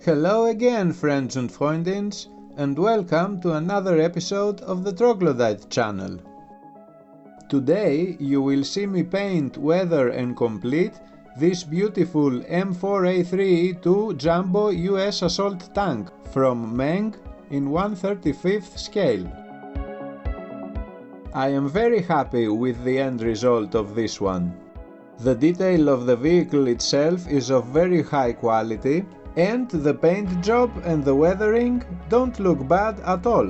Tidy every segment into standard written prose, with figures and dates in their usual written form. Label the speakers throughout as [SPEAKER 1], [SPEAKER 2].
[SPEAKER 1] Hello again, friends and freundins, and welcome to another episode of the Troglodyte channel. Today you will see me paint, weather and complete this beautiful M4A3E2 Jumbo U.S. assault tank from Meng in 1/35th scale. I am very happy with the end result of this one. The detail of the vehicle itself is of very high quality, and the paint job and the weathering don't look bad at all.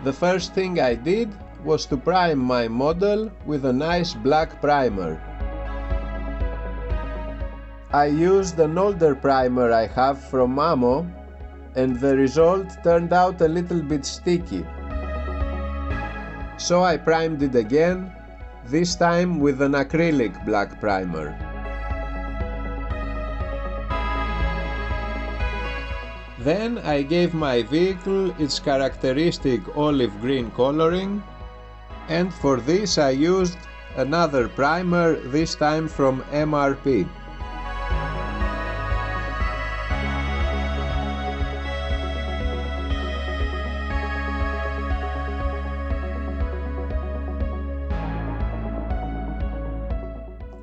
[SPEAKER 1] The first thing I did was to prime my model with a nice black primer. I used an older primer I have from Ammo, and the result turned out a little bit sticky. So I primed it again, this time with an acrylic black primer. Then I gave my vehicle its characteristic olive green coloring, and for this I used another primer, this time from MRP.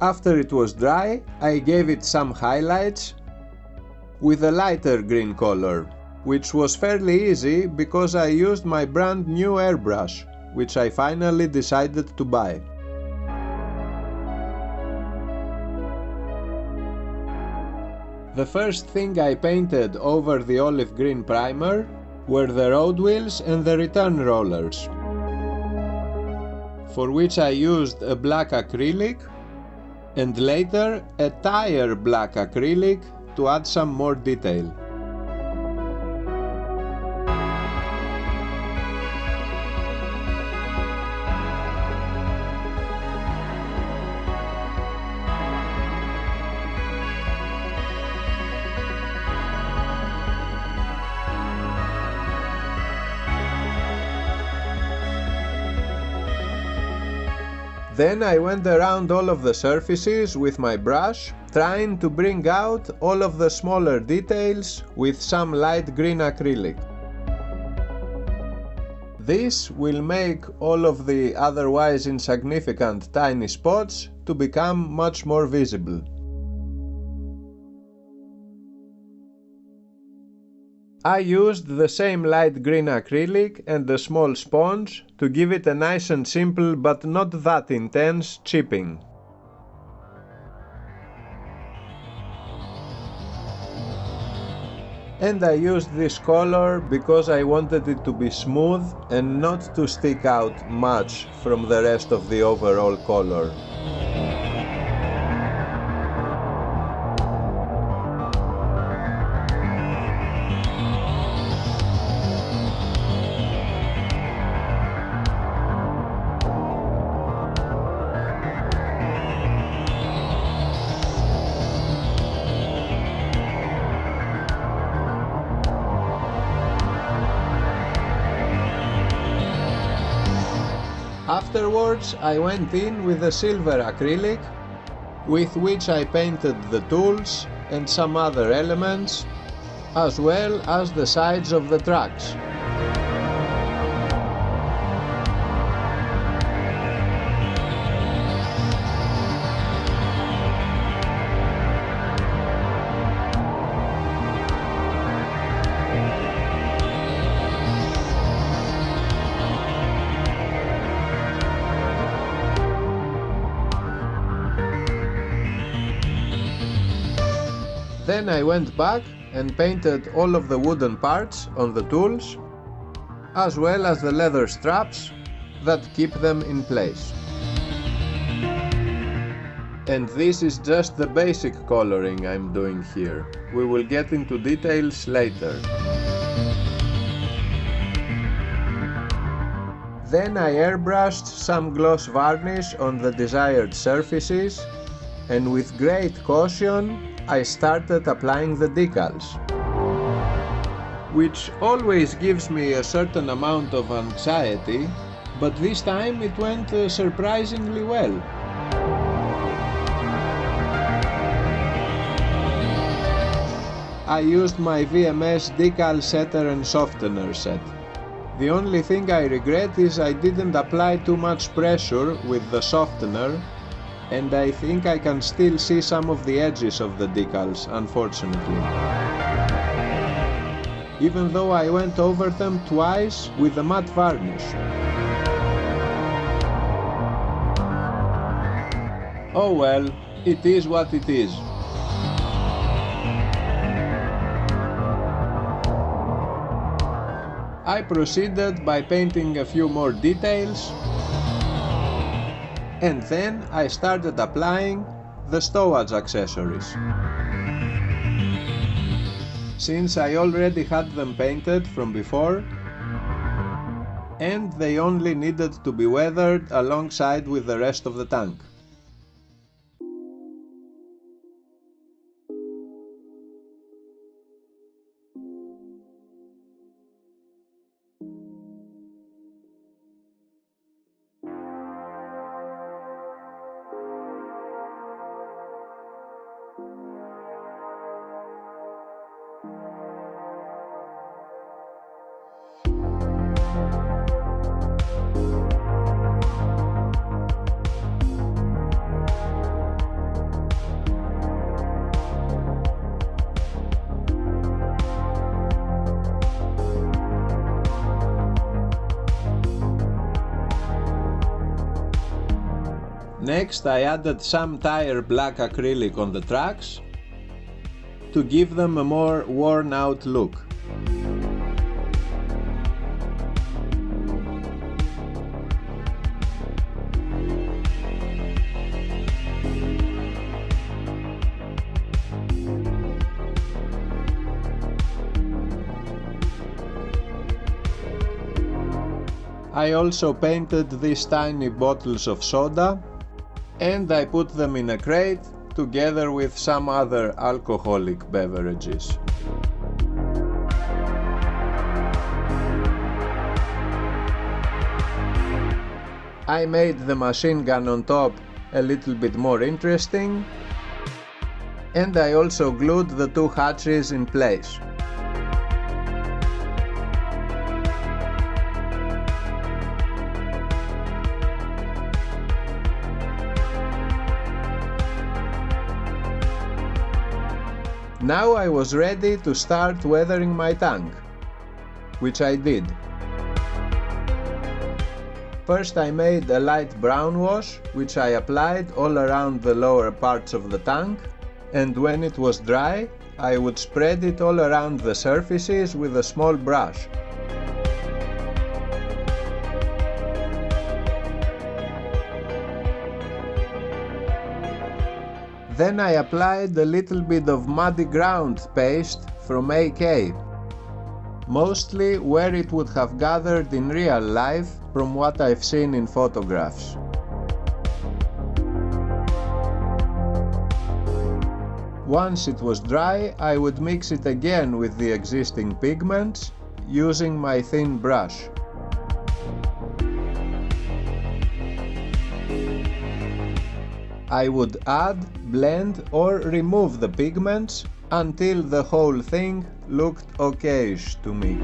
[SPEAKER 1] After it was dry, I gave it some highlights with a lighter green color, which was fairly easy because I used my brand new airbrush, which I finally decided to buy. The first thing I painted over the olive green primer were the road wheels and the return rollers, for which I used a black acrylic and later a tire black acrylic to add some more detail. Then I went around all of the surfaces with my brush, trying to bring out all of the smaller details with some light green acrylic. This will make all of the otherwise insignificant tiny spots to become much more visible. I used the same light green acrylic and a small sponge to give it a nice and simple but not that intense chipping. And I used this color because I wanted it to be smooth and not to stick out much from the rest of the overall color. Afterwards, I went in with a silver acrylic, with which I painted the tools and some other elements, as well as the sides of the tracks. Then I went back and painted all of the wooden parts on the tools, as well as the leather straps that keep them in place. And this is just the basic coloring I'm doing here. We will get into details later. Then I airbrushed some gloss varnish on the desired surfaces, and with great caution I started applying the decals, which always gives me a certain amount of anxiety, but this time it went surprisingly well. I used my VMS decal setter and softener set. The only thing I regret is I didn't apply too much pressure with the softener, and I think I can still see some of the edges of the decals, unfortunately. Even though I went over them twice with a matte varnish. Oh well, it is what it is. I proceeded by painting a few more details, and then I started applying the stowage accessories. Since I already had them painted from before, and they only needed to be weathered alongside with the rest of the tank. Next I added some tire black acrylic on the tracks to give them a more worn out look. I also painted these tiny bottles of soda, and I put them in a crate together with some other alcoholic beverages. I made the machine gun on top a little bit more interesting, and I also glued the two hatches in place. Now I was ready to start weathering my tank, which I did. First I made a light brown wash, which I applied all around the lower parts of the tank, and when it was dry, I would spread it all around the surfaces with a small brush. Then I applied a little bit of muddy ground paste from AK, mostly where it would have gathered in real life from what I've seen in photographs. Once it was dry, I would mix it again with the existing pigments using my thin brush. I would add, blend or remove the pigments until the whole thing looked okay-ish to me.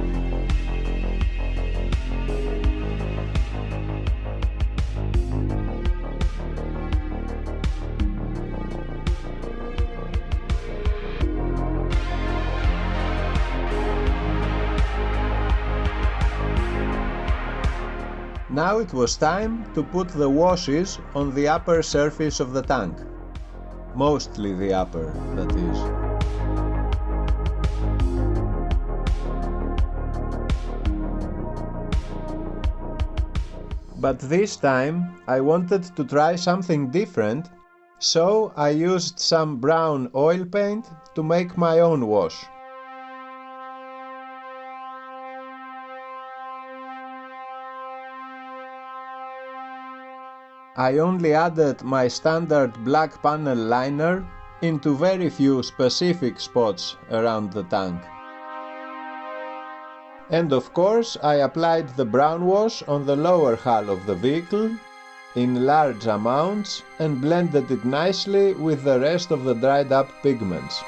[SPEAKER 1] Now it was time to put the washes on the upper surface of the tank. Mostly the upper, that is. But this time I wanted to try something different, so I used some brown oil paint to make my own wash. I only added my standard black panel liner into very few specific spots around the tank. And of course I applied the brown wash on the lower hull of the vehicle in large amounts and blended it nicely with the rest of the dried up pigments.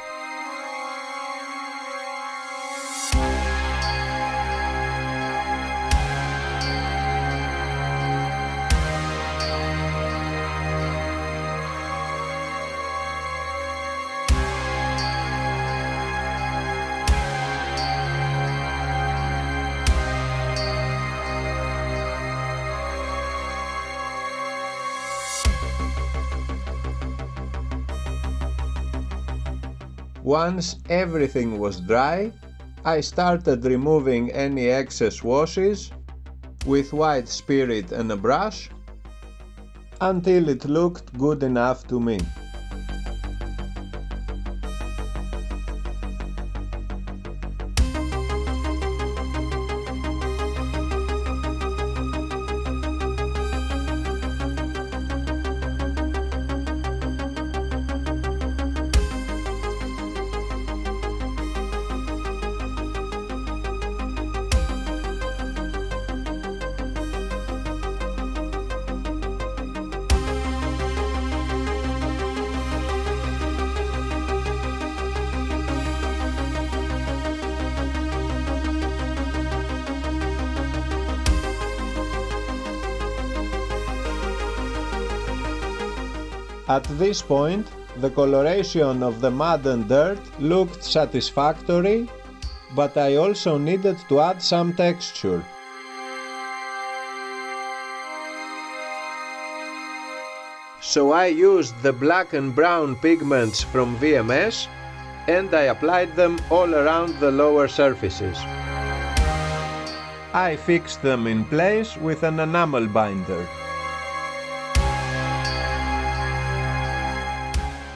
[SPEAKER 1] Once everything was dry, I started removing any excess washes with white spirit and a brush until it looked good enough to me. At this point, the coloration of the mud and dirt looked satisfactory, but I also needed to add some texture. So I used the black and brown pigments from VMS and I applied them all around the lower surfaces. I fixed them in place with an enamel binder.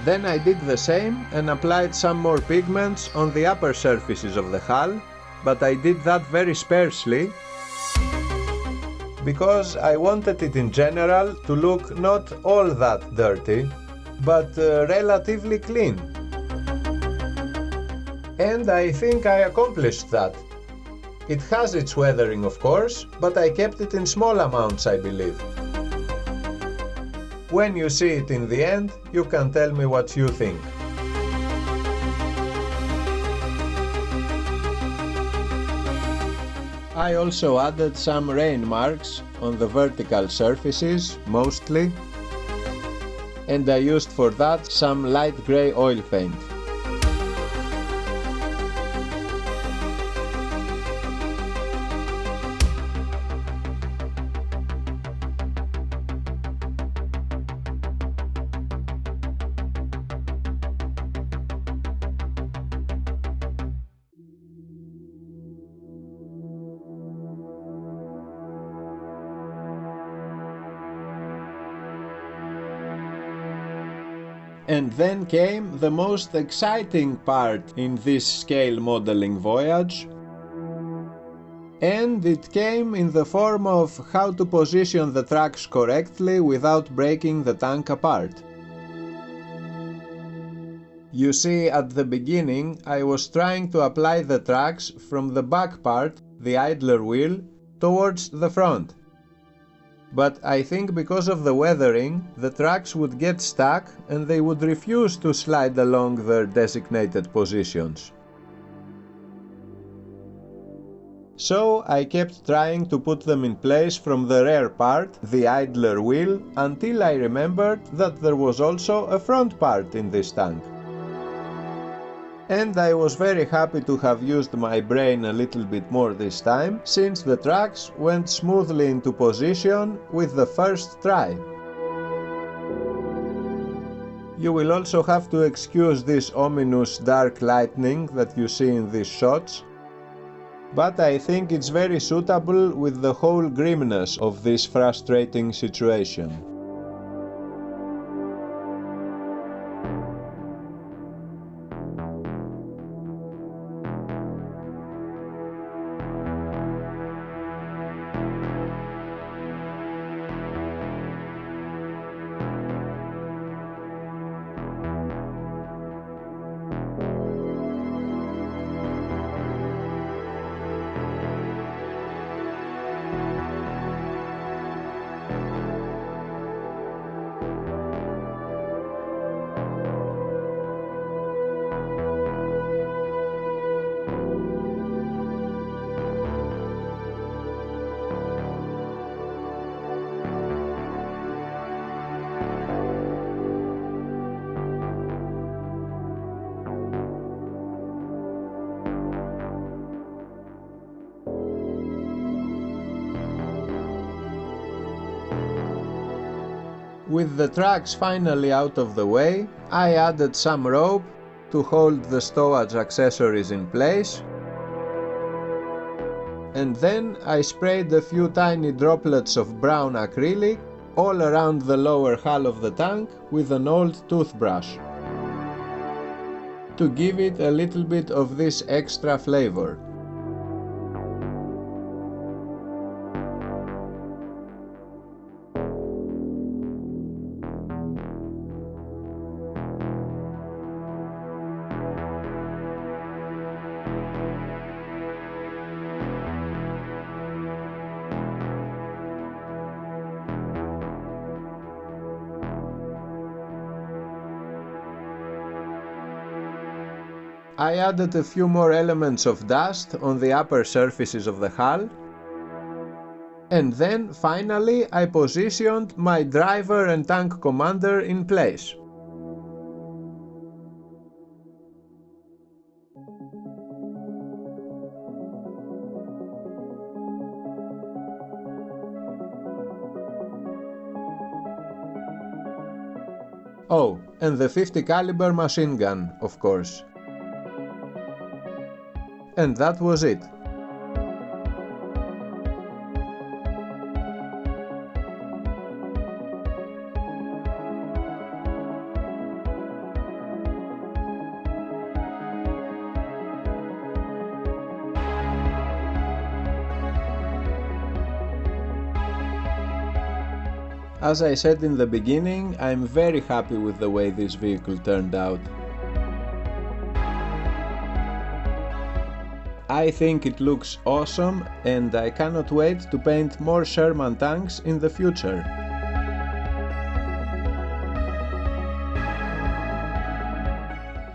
[SPEAKER 1] Then I did the same and applied some more pigments on the upper surfaces of the hull, but I did that very sparsely because I wanted it in general to look not all that dirty, but relatively clean. And I think I accomplished that. It has its weathering, of course, but I kept it in small amounts, I believe. When you see it in the end, you can tell me what you think. I also added some rain marks on the vertical surfaces, mostly, and I used for that some light grey oil paint. And then came the most exciting part in this scale modeling voyage, and it came in the form of how to position the tracks correctly without breaking the tank apart. You see, at the beginning I was trying to apply the tracks from the back part, the idler wheel, towards the front. But I think because of the weathering, the tracks would get stuck and they would refuse to slide along their designated positions. So I kept trying to put them in place from the rear part, the idler wheel, until I remembered that there was also a front part in this tank. And I was very happy to have used my brain a little bit more this time, since the tracks went smoothly into position with the first try. You will also have to excuse this ominous dark lightning that you see in these shots, but I think it's very suitable with the whole grimness of this frustrating situation. With the tracks finally out of the way, I added some rope to hold the stowage accessories in place, and then I sprayed a few tiny droplets of brown acrylic all around the lower hull of the tank with an old toothbrush to give it a little bit of this extra flavor. I added a few more elements of dust on the upper surfaces of the hull, and then finally I positioned my driver and tank commander in place. Oh, and the 50 caliber machine gun, of course. And that was it. As I said in the beginning, I'm very happy with the way this vehicle turned out. I think it looks awesome, and I cannot wait to paint more Sherman tanks in the future.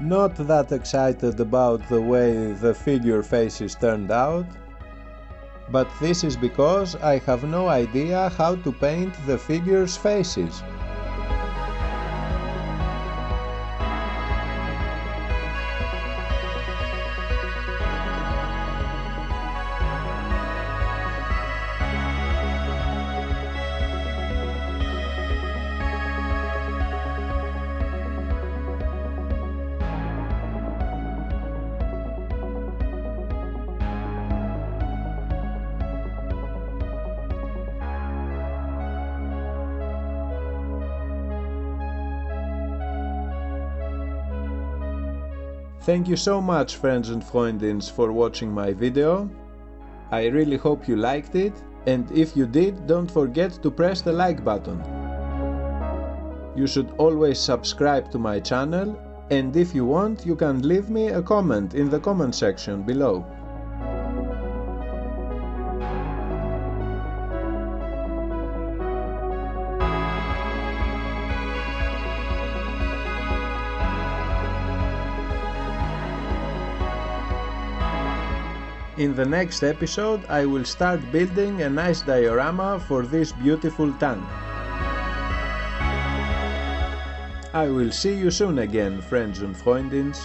[SPEAKER 1] Not that excited about the way the figure faces turned out, but this is because I have no idea how to paint the figures' faces. Thank you so much, friends and freundins, for watching my video. I really hope you liked it, and if you did, don't forget to press the like button. You should always subscribe to my channel, and if you want, you can leave me a comment in the comment section below. In the next episode, I will start building a nice diorama for this beautiful tank. I will see you soon again, friends and freundins.